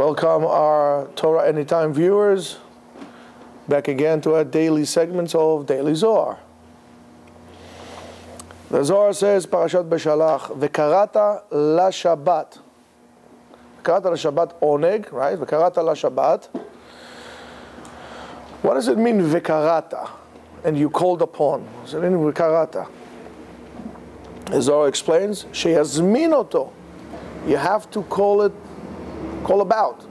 Welcome our Torah Anytime viewers back again to our daily segments of Daily Zohar. The Zohar says, Parashat Beshalach, Vekarata la Shabbat. Vekarata la Shabbat oneg, right? Vekarata la Shabbat. What does it mean, Vekarata? And you called upon. What does it mean, Vekarata? The Zohar explains, Sheyazmin oto. You have to call about.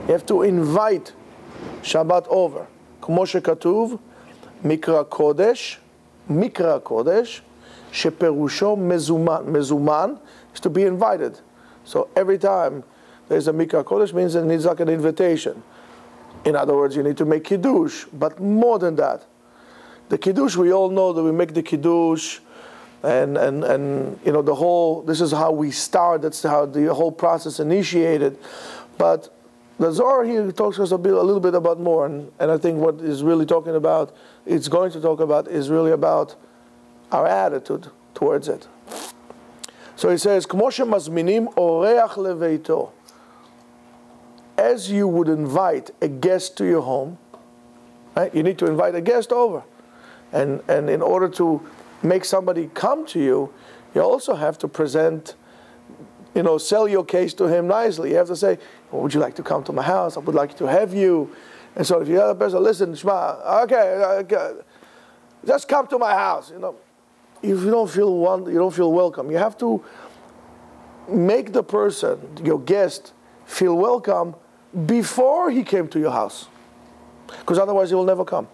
You have to invite Shabbat over. Kmo shekatuv, Mikra Kodesh, sheperusho mezuman. Mezuman is to be invited. So every time there's a Mikra Kodesh, means it needs like an invitation. In other words, you need to make Kiddush. But more than that, the Kiddush, we all know that we make the Kiddush, and you know, the whole, this is how we start, that's how the whole process initiated. But the Zohar here talks to us a little bit about more, and I think what is really talking about, it's going to talk about, is really about our attitude towards it. So he says, Kmo shemazminim oreach leveito. As you would invite a guest to your home, right? You need to invite a guest over. And in order to make somebody come to you, you also have to present, you know, sell your case to him nicely. You have to say, well, would you like to come to my house? I would like to have you. And so if you have a person, listen, Shema, okay, just come to my house. You know, if you don't feel welcome, you have to make the person, your guest, feel welcome before he came to your house, because otherwise he will never come.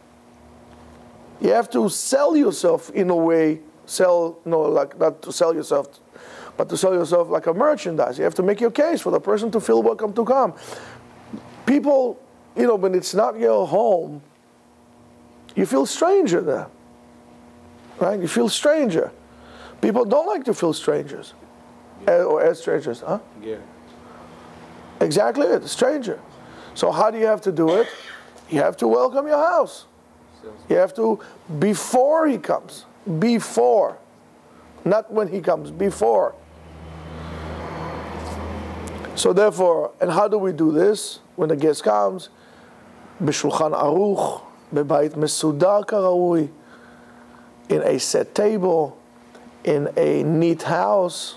You have to sell yourself in a way, like not to sell yourself, but to sell yourself like a merchandise. You have to make your case for the person to feel welcome to come. People, you know, when it's not your home, you feel stranger there, right? You feel stranger. People don't like to feel strangers, or as strangers, huh? Yeah. Exactly it, a stranger. So how do you have to do it? You have to welcome your house. You have to, before he comes. Before. Not when he comes, before. So therefore, and how do we do this? When the guest comes, B'shulchan aruch, b'bayit mesudar karaui, in a set table, in a neat house,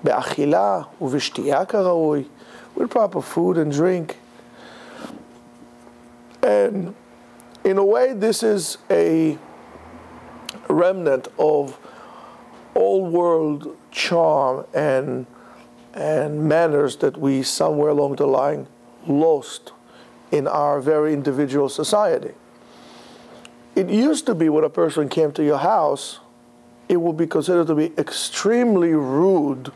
be'achila u'v'shtiya karaui, with proper food and drink. And in a way, this is a remnant of old world charm and manners that we somewhere along the line lost in our very individual society. It used to be when a person came to your house, it would be considered to be extremely rude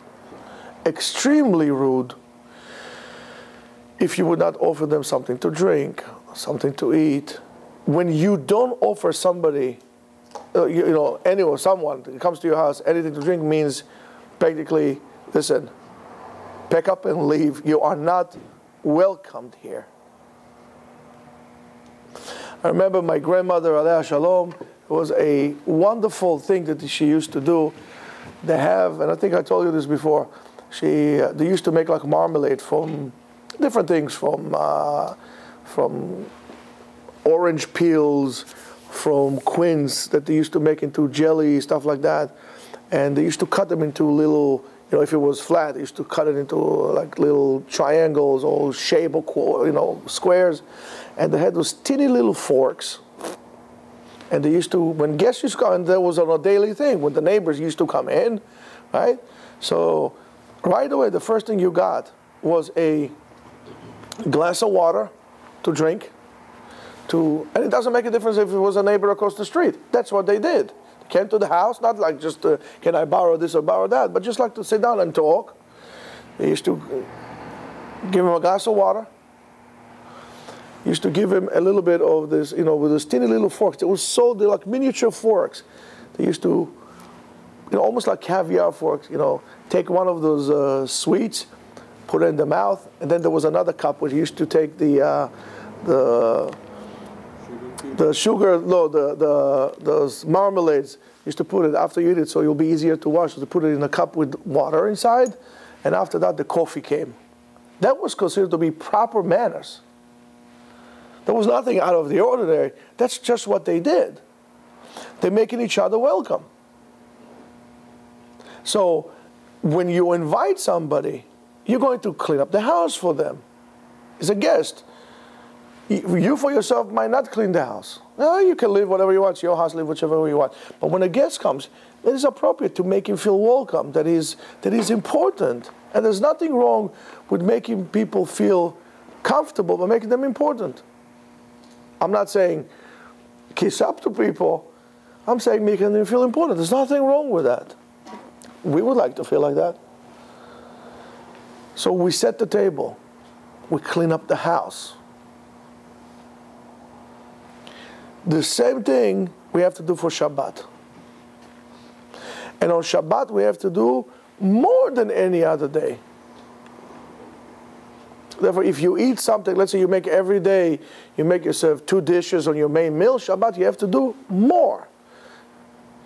if you would not offer them something to drink, something to eat. When you don't offer somebody, someone that comes to your house, anything to drink, means practically, listen, pack up and leave. You are not welcomed here. I remember my grandmother, Aleh Shalom, it was a wonderful thing that she used to do. They have, and I think I told you this before, they used to make like marmalade from different things, from orange peels, from quince that they used to make into jelly, stuff like that. And they used to cut them into little, if it was flat, they used to cut it into like little triangles or shape or, squares. And they had those teeny little forks. And they used to, when guests used to come, and there was on a daily thing, when the neighbors used to come in, right? So right away, the first thing you got was a glass of water to drink. And it doesn't make a difference if it was a neighbor across the street. That's what they did. They came to the house, not like just, can I borrow this or borrow that, but just like to sit down and talk. They used to give him a glass of water. Used to give him a little bit of this, with those teeny little forks. It was so, they're like miniature forks. They used to, almost like caviar forks, take one of those sweets, put it in the mouth, and then there was another cup where he used to take the sugar, those marmalades, used to put it after you eat it so it'll be easier to wash. So to put it in a cup with water inside, and after that the coffee came. That was considered to be proper manners. There was nothing out of the ordinary. That's just what they did. They're making each other welcome. So when you invite somebody, you're going to clean up the house for them. As a guest. You for yourself might not clean the house. No, you can live whatever you want. It's your house, live whichever way you want. But when a guest comes, it is appropriate to make him feel welcome, that is important. And there's nothing wrong with making people feel comfortable, but making them important. I'm not saying kiss up to people. I'm saying making them feel important. There's nothing wrong with that. We would like to feel like that. So we set the table. We clean up the house. The same thing we have to do for Shabbat. And on Shabbat we have to do more than any other day. Therefore, if you eat something, let's say you make every day, you make yourself 2 dishes on your main meal, Shabbat, you have to do more.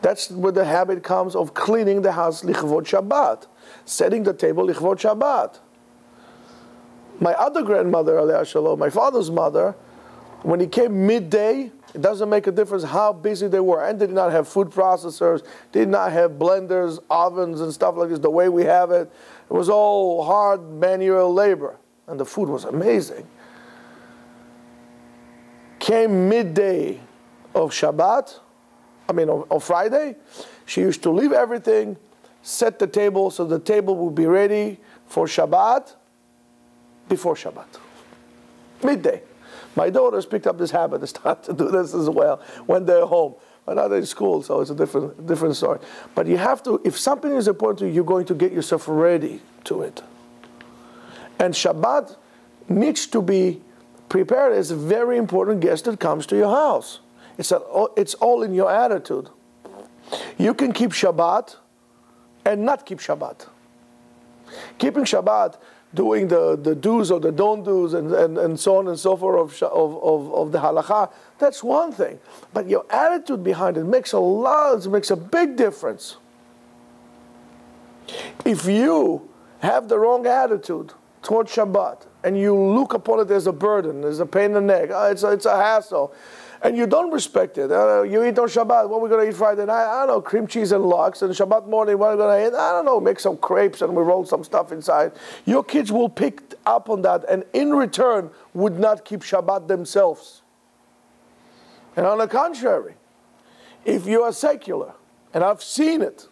That's where the habit comes of cleaning the house, lichvot Shabbat. Setting the table, lichvot Shabbat. My other grandmother, Alei Shalom, my father's mother, when he came midday, it doesn't make a difference how busy they were. And they did not have food processors, did not have blenders, ovens, and stuff like this, the way we have it. It was all hard manual labor. And the food was amazing. Came midday of Shabbat, on Friday, she used to leave everything, set the table so the table would be ready for Shabbat before Shabbat. Midday. My daughters picked up this habit. They started to do this as well when they're home. But now they're in school, so it's a different story. But you have to, if something is important to you, you're going to get yourself ready to it. And Shabbat needs to be prepared as a very important guest that comes to your house. It's all in your attitude. You can keep Shabbat and not keep Shabbat. Keeping Shabbat, doing the do's or the don't do's and so on and so forth of the halakha, that's one thing. But your attitude behind it makes a big difference. If you have the wrong attitude towards Shabbat and you look upon it as a burden, as a pain in the neck, it's a hassle, and you don't respect it. You eat on Shabbat, what are we going to eat Friday night? I don't know, cream cheese and lox. And Shabbat morning, what are we going to eat? I don't know, make some crepes and we roll some stuff inside. Your kids will pick up on that and in return would not keep Shabbat themselves. And on the contrary, if you are secular, and I've seen it,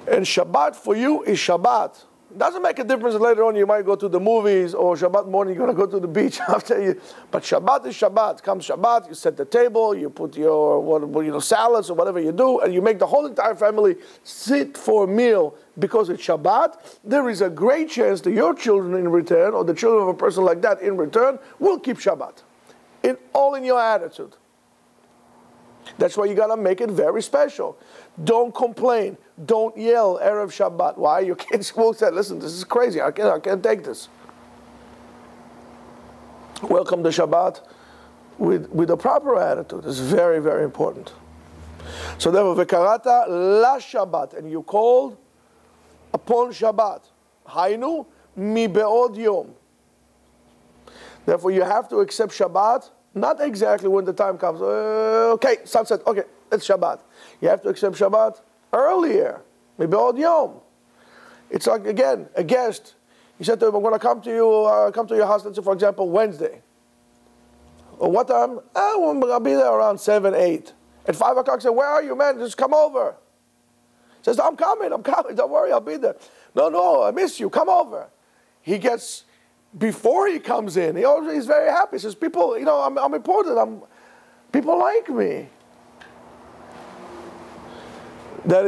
and Shabbat for you is Shabbat, it doesn't make a difference later on you might go to the movies or Shabbat morning you're going to go to the beach after you. But Shabbat is Shabbat. Comes Shabbat, you set the table, you put your salads or whatever you do, and you make the whole entire family sit for a meal because it's Shabbat. There is a great chance that your children in return, or the children of a person like that in return, will keep Shabbat. All in your attitude. That's why you got to make it very special. Don't complain. Don't yell Erev Shabbat. Why? Your kids will say, listen, this is crazy. I can't take this. Welcome to Shabbat with a proper attitude. It's very, very important. So therefore, Vekarata la Shabbat. And you called upon Shabbat. Hainu mi be'od yom. Therefore, you have to accept Shabbat. Not exactly when the time comes. Okay, sunset. Okay, it's Shabbat. You have to accept Shabbat earlier. Maybe all yom. It's like, again, a guest. You said to him, I'm going to come to your house, let's say, for example, Wednesday. Or what time? I'll be there around 7, 8. At 5 o'clock, say, where are you, man? Just come over. He says, I'm coming. Don't worry, I'll be there. No, I miss you. Come over. He gets... Before he comes in, he's very happy. He says, people, I'm important. People like me. That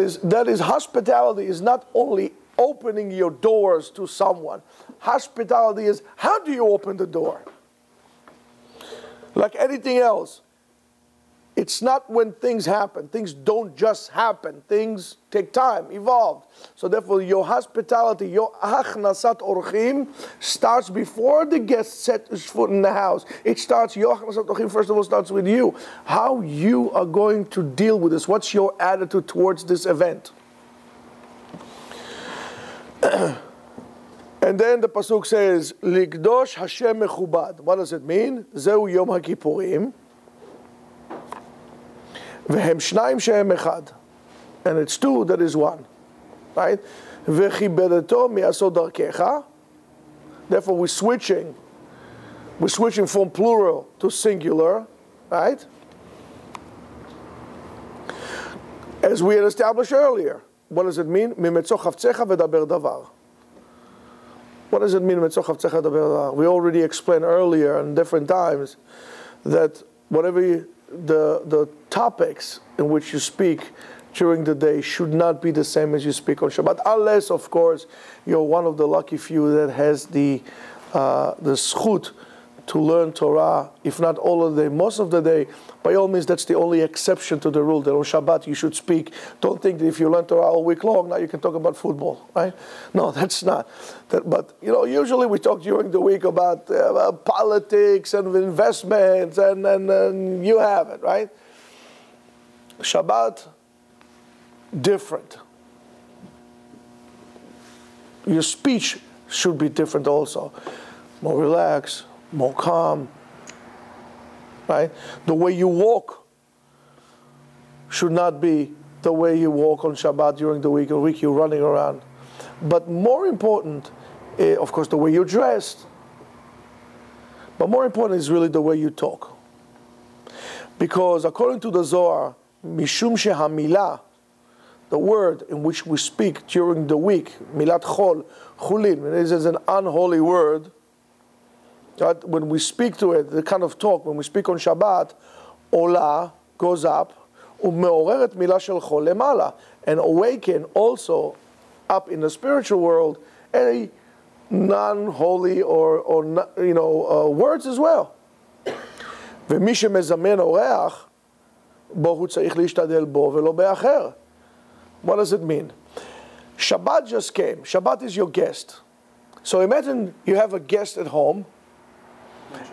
is hospitality is not only opening your doors to someone. Hospitality is, how do you open the door? Like anything else, it's not when things happen. Things don't just happen. Things take time, evolve. So therefore, your hospitality, your achnasat orchim, starts before the guest set his foot in the house. It starts, your achnasat orchim, first of all, starts with you. How you are going to deal with this. What's your attitude towards this event? And then the pasuk says, "Likdosh Hashem mechubad." What does it mean? Zeu Yom HaKippurim. Vehem shnayim shehem echad. And it's two that is one. Right? Vechibedeto mi'asod darkecha. Therefore we're switching from plural to singular. Right? As we had established earlier. What does it mean? Mimetzoch chavtzecha v'daber davar. What does it mean? We already explained earlier in different times that whatever the topics in which you speak during the day should not be the same as you speak on Shabbat, unless, of course, you're one of the lucky few that has the zchut to learn Torah, if not all of the day, most of the day. By all means, that's the only exception to the rule that on Shabbat you should speak. Don't think that if you learn Torah all week long, now you can talk about football, right? No, that's not. But usually we talk during the week about politics and investments, and you have it, right? Shabbat, different. Your speech should be different also. More relaxed, more calm, right? The way you walk should not be the way you walk on Shabbat during the week. A week you're running around. But more important, of course, the way you're dressed. But more important is really the way you talk. Because according to the Zohar, Mishum Shehamilah, the word in which we speak during the week, Milat Chol, Chulin, it is an unholy word. Right? When we speak to it, the kind of talk, when we speak on Shabbat, Ola goes up, Umeoreret Milah Shel Chol Lemala, and awaken also up in the spiritual world any non-holy or words as well. ומי שמזמן אורח, בו הוא צריך להשתדל בו ולא באחר. What does it mean? Shabbat just came. Shabbat is your guest. So imagine you have a guest at home,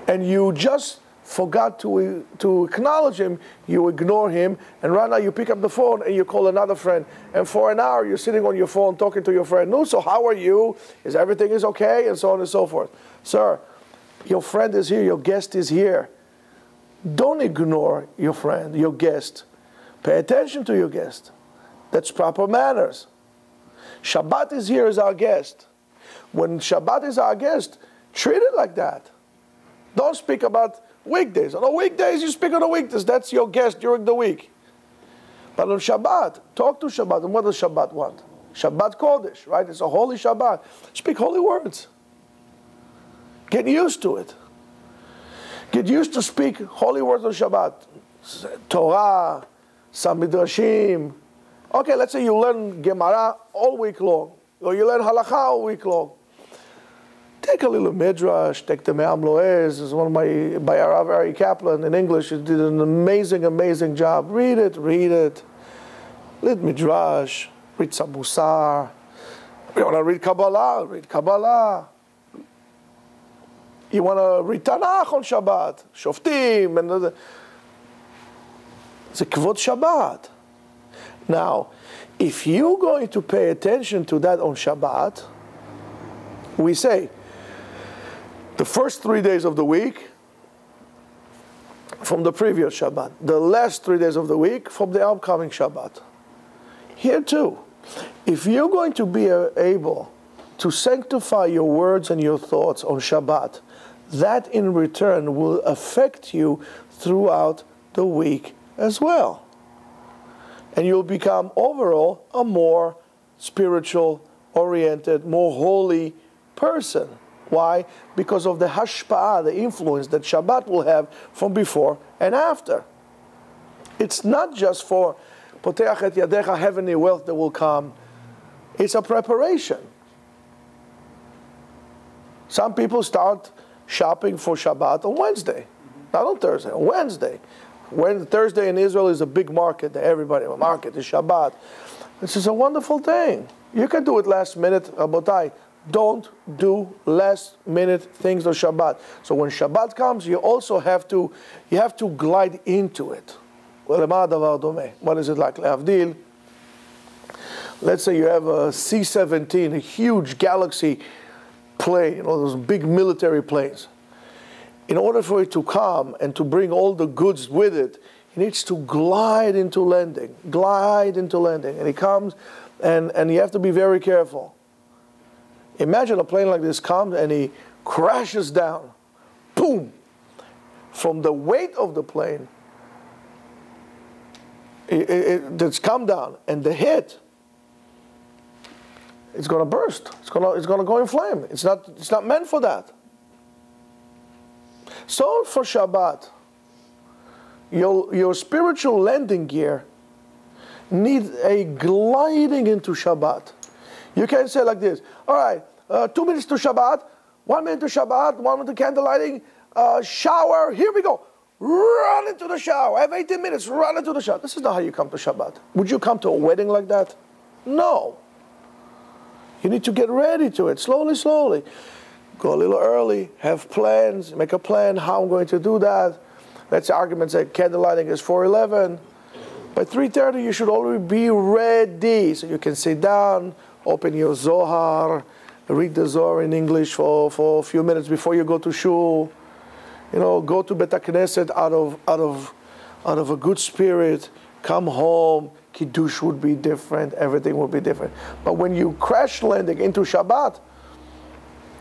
and you just forgot to acknowledge him, you ignore him, and right now you pick up the phone and you call another friend, and for an hour you're sitting on your phone talking to your friend. No, so how are you? Is everything okay? And so on and so forth. Sir, your friend is here, your guest is here. Don't ignore your friend, your guest. Pay attention to your guest. That's proper manners. Shabbat is here as our guest. When Shabbat is our guest, treat it like that. Don't speak about weekdays. On the weekdays, you speak on the weekdays. That's your guest during the week. But on Shabbat, talk to Shabbat. And what does Shabbat want? Shabbat Kodesh, right? It's a holy Shabbat. Speak holy words. Get used to it. Get used to speak holy words on Shabbat. Torah, some midrashim. Okay, let's say you learn Gemara all week long. Or you learn Halakha all week long. Take a little midrash, take the Me'am Loez, is one of my, by Arav Ari Kaplan in English. He did an amazing job. Read it. Read midrash, read some Musar. You want to read Kabbalah, read Kabbalah. You want to read Tanakh on Shabbat, Shoftim, and it's a Kvod Shabbat. Now, if you're going to pay attention to that on Shabbat, we say, the first 3 days of the week from the previous Shabbat, the last 3 days of the week from the upcoming Shabbat. Here too, if you're going to be able to sanctify your words and your thoughts on Shabbat, that in return will affect you throughout the week as well. And you'll become overall a more spiritual oriented, more holy person. Why? Because of the hashpa'ah, the influence that Shabbat will have from before and after. It's not just for poteach et yadecha, heavenly wealth that will come. It's a preparation. Some people start shopping for Shabbat on Wednesday, not on Thursday, on Wednesday. When Thursday in Israel is a big market, everybody, a market is Shabbat. This is a wonderful thing. You can do it last minute, Rabotai. Don't do last minute things on Shabbat. So when Shabbat comes, you also have to glide into it. What is it like? Lehavdil. Let's say you have a C-17, a huge Galaxy plane, you know, those big military planes. In order for it to come and to bring all the goods with it, it needs to glide into landing, and it comes, and you have to be very careful. Imagine a plane like this comes and he crashes down, boom. From the weight of the plane, it's come down, and the hit, it's going to burst. It's going to go in flame. It's not meant for that. So for Shabbat, your spiritual landing gear needs a gliding into Shabbat. You can say like this: all right, 2 minutes to Shabbat, 1 minute to Shabbat, 1 minute to candle lighting, shower, here we go. Run into the shower. I have 18 minutes, run into the shower. This is not how you come to Shabbat. Would you come to a wedding like that? No. You need to get ready to it, slowly, slowly. Go a little early, have plans, make a plan how I'm going to do that. Let's say argument say candle lighting is 4:11. By 3:30 you should already be ready. So you can sit down, open your Zohar, read the Zohar in English for a few minutes before you go to shul. You know, go to Bet HaKnesset out of a good spirit. Come home. Kiddush would be different. Everything would be different. But when you crash landing into Shabbat,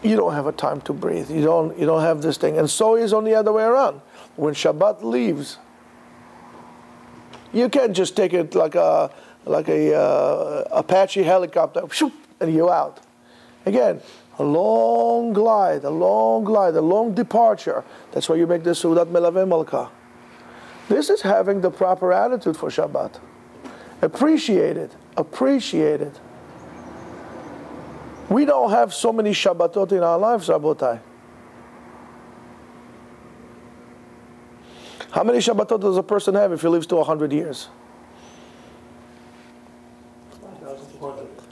you don't have a time to breathe. You don't have this thing. And so is on the other way around. When Shabbat leaves, you can't just take it like a Apache helicopter, and you're out. Again, a long glide, a long departure. That's why you make the Seudat Melaveh Malka. This is having the proper attitude for Shabbat. Appreciate it. Appreciate it. We don't have so many Shabbatot in our lives, Rabotai. How many Shabbatot does a person have if he lives to 100 years?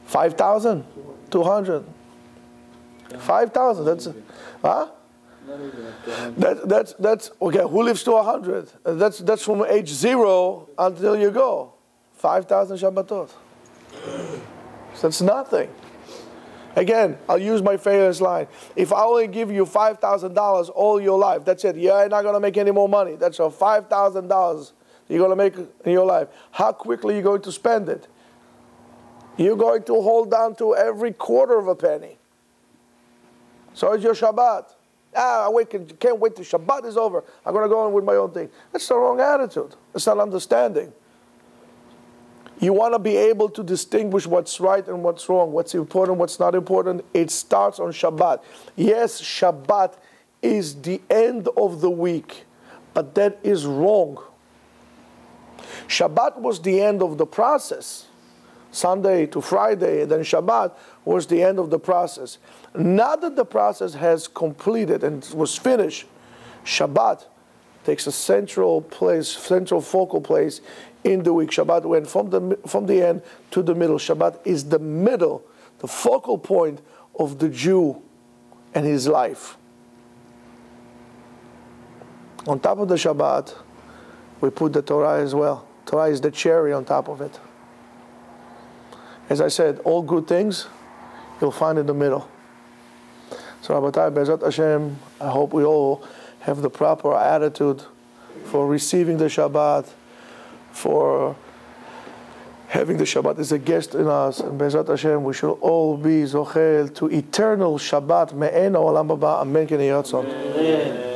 5,000? 200? 5,000. That's, huh? That's okay. Who lives to 100? That's from age 0 until you go. 5,000 Shabbatot. So that's nothing. Again, I'll use my famous line. If I only give you $5,000 all your life, that's it. You're not going to make any more money. That's your $5,000 you're going to make in your life. How quickly are you going to spend it? You're going to hold down to every quarter of a penny. So it's your Shabbat. Can't wait till Shabbat is over. I'm going to go on with my own thing. That's the wrong attitude. That's not understanding. You want to be able to distinguish what's right and what's wrong, what's important, what's not important. It starts on Shabbat. Yes, Shabbat is the end of the week, but that is wrong. Shabbat was the end of the process. Sunday to Friday, and then Shabbat was the end of the process. Now that the process has completed and was finished, Shabbat takes a central focal place in the week. Shabbat went from the end to the middle. Shabbat is the middle, the focal point of the Jew and his life. On top of the Shabbat, we put the Torah as well. Torah is the cherry on top of it. As I said, all good things you'll find in the middle. So Rabotai, Be'ezrat Hashem, I hope we all have the proper attitude for receiving the Shabbat, for having the Shabbat as a guest in us. And Be'ezrat Hashem, we shall all be zochel to eternal Shabbat me'en ha'olam haba. Amen.